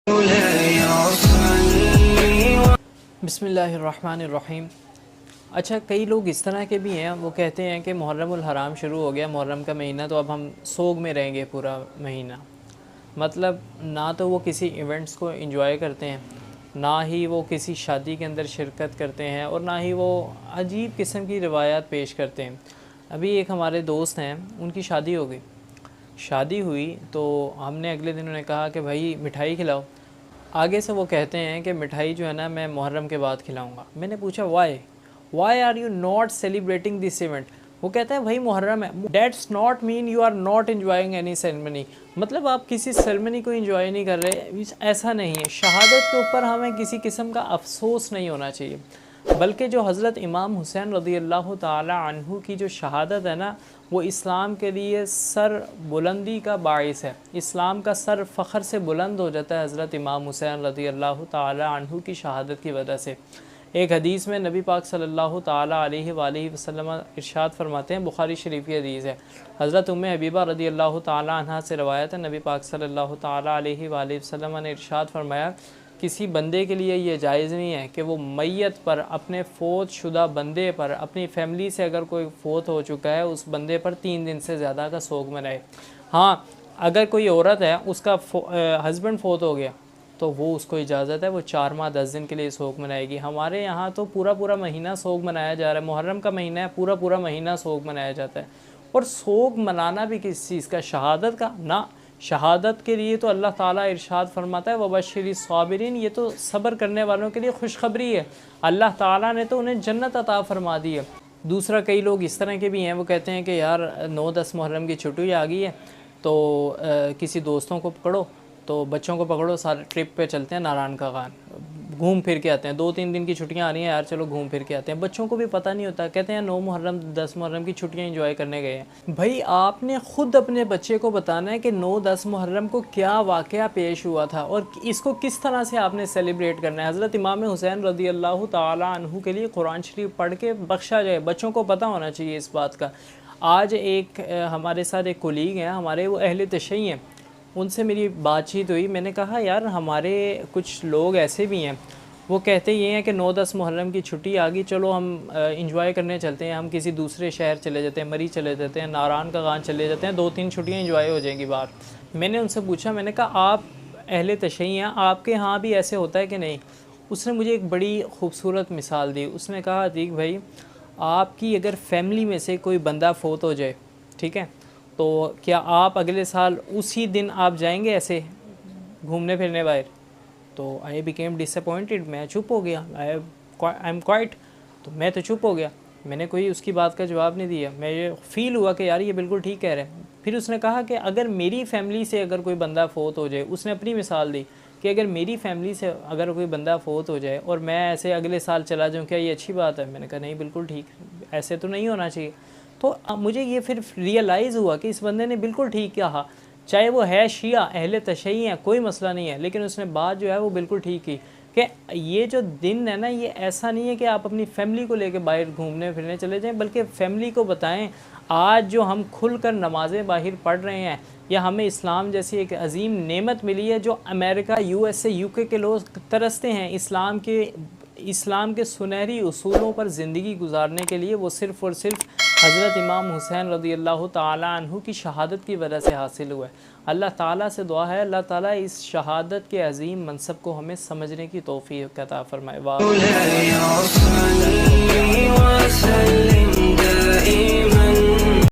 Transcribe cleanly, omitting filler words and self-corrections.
بسم اللہ الرحمن الرحیم۔ اچھا، کئی لوگ اس طرح کے بھی ہیں، وہ کہتے ہیں کہ محرم الحرام شروع ہو گیا، محرم کا مہینہ، تو اب ہم سوگ میں رہیں گے پورا مہینہ۔ مطلب نہ تو وہ کسی ایونٹس کو انجوائے کرتے ہیں، نہ ہی وہ کسی شادی کے اندر شرکت کرتے ہیں، اور نہ ہی وہ عجیب قسم کی روایات پیش کرتے ہیں۔ ابھی ایک ہمارے دوست ہیں، ان کی شادی ہو گئی، شادی ہوئی تو ہم نے اگلے دن انہیں کہا کہ بھائی مٹھائی کھلاؤ۔ آگے سے وہ کہتے ہیں کہ مٹھائی جو ہے نا میں محرم کے بعد کھلاؤں گا۔ میں نے پوچھا why are you not celebrating this event? وہ کہتا ہے بھائی محرم ہے، that's not mean you are not enjoying any ceremony. مطلب آپ کسی سیریمنی کو انجوائے نہیں کر رہے، ایسا نہیں ہے۔ شہادت کے اوپر ہمیں کسی قسم کا افسوس نہیں ہونا چاہیے، بلکہ جو حضرت امام حسین رضی اللہ تعالی عنہ کی جو شہادت ہے نا، وہ اسلام کے لیے سر بلندی کا باعث ہے۔ اسلام کا سر فخر سے بلند ہو جاتا ہے حضرت امام حسین رضی اللہ تعالی عنہ کی شہادت کی وجہ سے۔ ایک حدیث میں نبی پاک صلی اللہ تعالی علیہ وآلہ وسلم ارشاد فرماتے ہیں، بخاری شریف کی حدیث ہے، حضرت ام حبیبہ رضی اللہ تعالی عنہ سے روایت ہے، نبی پاک صلی اللہ تعالی علیہ وآلہ وسلم نے ارشاد فرمایا، کسی بندے کے لیے یہ جائز نہیں ہے کہ وہ میت پر، اپنے فوت شدہ بندے پر، اپنی فیملی سے اگر کوئی فوت ہو چکا ہے اس بندے پر 3 دن سے زیادہ کا سوگ منائے۔ ہاں، اگر کوئی عورت ہے، اس کا ہسبینڈ فوت ہو گیا تو وہ اس کو اجازت ہے وہ 4 ماہ 10 دن کے لیے سوگ منائے گی۔ ہمارے یہاں تو پورا مہینہ سوگ منایا جا رہا ہے، محرم کا مہینہ ہے، پورا مہینہ سوگ منایا جاتا ہے۔ اور سوگ منانا بھی کس چیز کا؟ شہادت کا نہ۔ شہادت کے لیے تو اللہ تعالیٰ ارشاد فرماتا ہے وَبَشِّرِ الصَّابِرِينَ، یہ تو صبر کرنے والوں کے لیے خوشخبری ہے، اللہ تعالیٰ نے تو انہیں جنت عطا فرما دی ہے۔ دوسرا، کئی لوگ اس طرح کے بھی ہیں، وہ کہتے ہیں کہ یار 9-10 محرم کی چھٹی آ گئی ہے تو کسی دوستوں کو پکڑو، تو بچوں کو پکڑو، سارے ٹرپ پہ چلتے ہیں ناران کا غار، گھوم پھر کے آتے ہیں، 2-3 دن کی چھٹیاں آ رہی ہیں یار، چلو گھوم پھر کے آتے ہیں۔ بچوں کو بھی پتہ نہیں ہوتا، کہتے ہیں 9 محرم 10 محرم کی چھٹیاں انجوائے کرنے گئے ہیں۔ بھائی آپ نے خود اپنے بچے کو بتانا ہے کہ 9-10 محرم کو کیا واقعہ پیش ہوا تھا اور اس کو کس طرح سے آپ نے سیلیبریٹ کرنا ہے۔ حضرت امام حسین رضی اللہ تعالی عنہ کے لیے قرآن شریف پڑھ کے بخشا جائے، بچوں کو پتہ ہونا چاہیے اس بات کا۔ آج ایک ہمارے ساتھ ایک کولیگ ہیں ہمارے، وہ اہل تشیع ہیں، ان سے میری بات چیت ہوئی، میں نے کہا یار ہمارے کچھ لوگ ایسے بھی ہیں، وہ کہتے یہ ہیں کہ 9-10 محرم کی چھٹی آ گئی، چلو ہم انجوائے کرنے چلتے ہیں، ہم کسی دوسرے شہر چلے جاتے ہیں، مری چلے جاتے ہیں، ناران کا غان چلے جاتے ہیں، 2-3 چھٹیاں انجوائے ہو جائیں گی باہر۔ میں نے ان سے پوچھا، میں نے کہا آپ اہل تشیع ہیں، آپ کے ہاں بھی ایسے ہوتا ہے کہ نہیں؟ اس نے مجھے ایک بڑی خوبصورت مثال دی، اس نے کہا عتیق بھائی، آپ کی اگر فیملی میں سے کوئی بندہ فوت ہو جائے، ٹھیک ہے، تو کیا آپ اگلے سال اسی دن آپ جائیں گے ایسے گھومنے پھرنے باہر؟ تو آئی بیکیم ڈس اپوائنٹڈ، میں چپ ہو گیا، آئی ایم کوائٹ، تو میں تو چپ ہو گیا، میں نے کوئی اس کی بات کا جواب نہیں دیا۔ میں یہ فیل ہوا کہ یار یہ بالکل ٹھیک کہہ رہے ہیں۔ پھر اس نے کہا کہ اگر میری فیملی سے اگر کوئی بندہ فوت ہو جائے، اس نے اپنی مثال دی کہ اگر میری فیملی سے اگر کوئی بندہ فوت ہو جائے اور میں ایسے اگلے سال چلا جاؤں، کیا یہ اچھی بات ہے؟ میں نے کہا نہیں، بالکل ٹھیک، ایسے تو نہیں ہونا چاہیے۔ تو مجھے یہ پھر ریئلائز ہوا کہ اس بندے نے بالکل ٹھیک کہا، چاہے وہ ہے شیعہ اہل تشیع ہیں، کوئی مسئلہ نہیں ہے، لیکن اس نے بات جو ہے وہ بالکل ٹھیک کی کہ یہ جو دن ہے نا، یہ ایسا نہیں ہے کہ آپ اپنی فیملی کو لے کے باہر گھومنے پھرنے چلے جائیں، بلکہ فیملی کو بتائیں آج جو ہم کھل کر نمازیں باہر پڑھ رہے ہیں، یا ہمیں اسلام جیسی ایک عظیم نعمت ملی ہے، جو امریکہ، USA، UK کے لوگ ترستے ہیں اسلام کے سنہری اصولوں پر زندگی گزارنے کے لیے، وہ صرف اور صرف حضرت امام حسین رضی اللہ تعالی عنہ کی شہادت کی وجہ سے حاصل ہوا ہے۔ اللہ تعالیٰ سے دعا ہے اللہ تعالیٰ اس شہادت کے عظیم منصب کو ہمیں سمجھنے کی توفیق عطا فرمائے۔